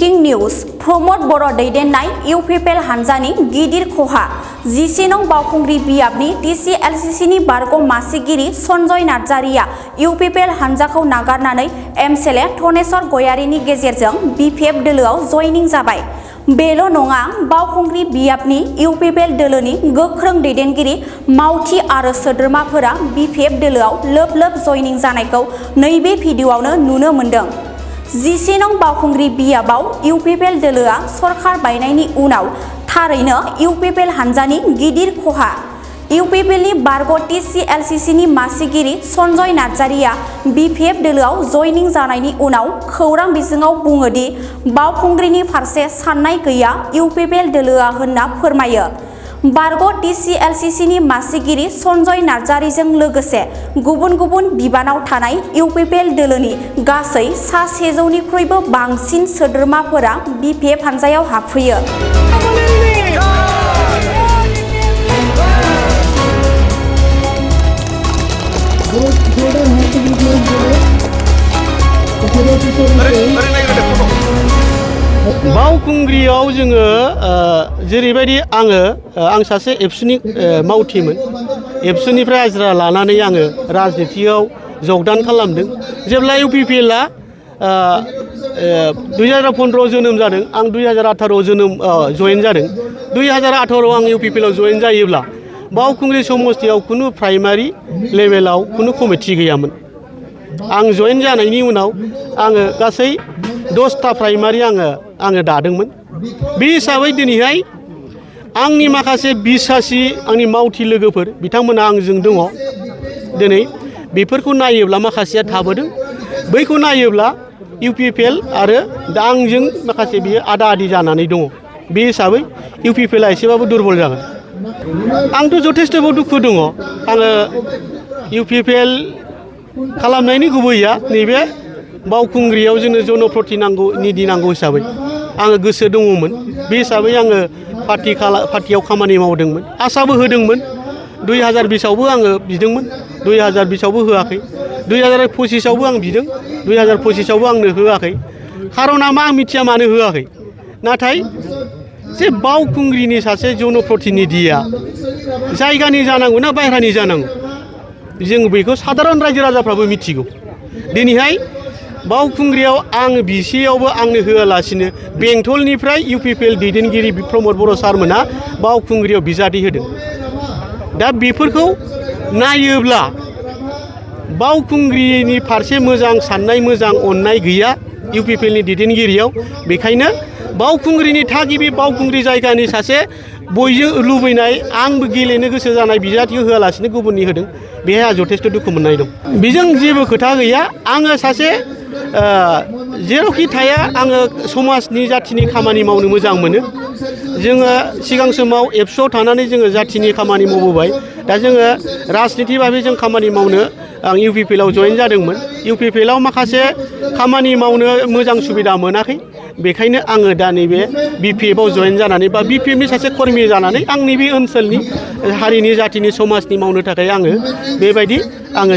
Breaking news प्रमद बर' दैदेननाय UPPL हानजानि गिदिर खहा 11 नं बावखुंग्रि बियाबनि टिसिएलसिसिनि बारग' मासिगिरि सन्जय नार्जारिया इउपिपिएल हानजाखौ नागारनानै एमएलए धनेश्वर गयारीनि गेजेरजों बिपिएफ दोलोआव जयनिं जाबाय। बेल' नङा, बावखुंग्रि बियाबनि इउपिपिएल दोलोनि गोख्रों दैदेनगिरि मावथि आरो सोद्रोमाफोरा बिपिएफ दोलोआव लोब लोब जयनिं जानायखौ नैबे भिडिअआवनो नुनो मोन्दों। 11 नं बावखुंग्रि बियाबाव इउपिपिएल दोलोआ सरकार बायनायनि उनाव थारैनो इउपिपिएल हानजानि गिदिर खहा। इउपिपिएलनि बारग' टिसिएलसिसिनि मासिगिरि सन्जय नार्जारिया बिपिएफ दोलोआव जयनिं जानायनि उनाव खौरां बिजोङाव बुङो दि बावखुंग्रिनि फारसे साननाय गैया इउपिपिएल दोलोआ होनना फोरमायो। बारग' टिसिएलसिसिनि मासिगिरि सन्जय नार्जारिजों लोगोसे गुबुन गुबुन बिबानाव थानाय इउपिपिएल दोलोनि गासै 700निख्रुइबो बांसिन सोद्रोमाफोरा बिपिएफ हानजायाव हाबफैयो। बावखुंग्रियाव जोङो जेरैबायदि आं सासे एबसुनि मावथिमोन। एबसुनिफ्राय आजिरा लानानै आङो राजनितियाव जगदान खालामदों। जेब्ला इउपिपिएलआ 2015 जोनोम जादों, आं 2018 जयेन जादों। 2018 आं इउपिपिएलआव जयेन जायोब्ला बावखुंग्रि समस्तियाव खुनु प्राइमारि लेभेलाव खुनु कमिटि गैयामोन। आं जयेन जानायनि उनाव आङो गासै 10टा प्राइमारि आङो दादोंमोन। बे हिसाबै दिनैहाय आंनि माखासे बिसासि आंनि मावथि लोगोफोर बिथांमोना आंजों दङ। दिनै बेफोरखौ नायोब्ला माखासेया थाबोदों। बैखौ नायोब्ला इउपिपिएल आरो दा आंजों माखासे बियो आदा आदि जानानै दङ। बे हिसाबै इउपिपिएलआ एसेबाबो दुरबल जागोन। आंथ' जथेस्थ' दुखु दङ। आङो इउपिपिएल खालामनायनि गुबैया नैबे बावखुंग्रियाव जोंनो जनप्रति नांगौ, निधि नांगौ हिसाबै आङो गोसो दङमोन। बे हिसाबै आङो पार्टियाव खामानि मावदोंमोन, आसाबो होदोंमोन। 2020आवबो आङो बिदोंमोन, 2020आवबो होआखै। 2025आवबो आं बिदों, 2025आवबो आंनो होआखै। खारना मा आं मिथिया मानो होआखै। नाथाय जे बावखुंग्रिनि सासे जनप्रतिनिधिया जायगानि जानांगौ ना बायह्रानि जानांगौ, जों बेखौ साधारन रायजो राजाफ्राबो मिथिगौ। दिनैहाय बावखुंग्रियाव आं बिसेयावबो आंनो होआलासिनो बेंटलनिफ्राय इउपिपिएल दैदेनगिरि प्रमद बर' सारमोना बावखुंग्रियाव बिजाथि होदों। दा बेफोरखौ नायोब्ला बावखुंग्रिनि फारसे मोजां साननाय, मोजां अननाय गैया इउपिपिएलनि दैदेनगिरियाव। बेखायनो बावखुंग्रिनि थागिबि बावखुंग्रि जायगानि सासे बयजों लुबैनाय, आंबो गेलेनो गोसो जानाय बिजाथिखौ होआलासिनो गुबुननि होदों। बेहाय आंहा जथेस्थ' दुखु मोननाय दं। बेजों जेबो खोथा गैया। आङो सासे जेरावखि थाया आङो समाजनि जाथिनि खामानि मावनो मोजां मोनो। जोङो सिगां समाव एबसुआव थानानै जोङो जाथिनि खामानि मावबोबाय। दा जोङो राजनिति भाबै जों खामानि मावनो आं इउपिपिएलआव जयेन जादोंमोन। इउपिपिएलआव माखासे खामानि मावनो मोजां सुबिदा मोनाखै। बेखायनो आङो दा नैबे बिपिएफआव जयेन जानानै बा बिपिएफनि सासे कर्मि जानानै आंनि बे ओनसोलनि हारिनि, जाथिनि, समाजनि मावनो थाखाय आङो बेबायदि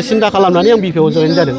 सिन्था खालामनानै आं बिपिएफआव जयेन जादों।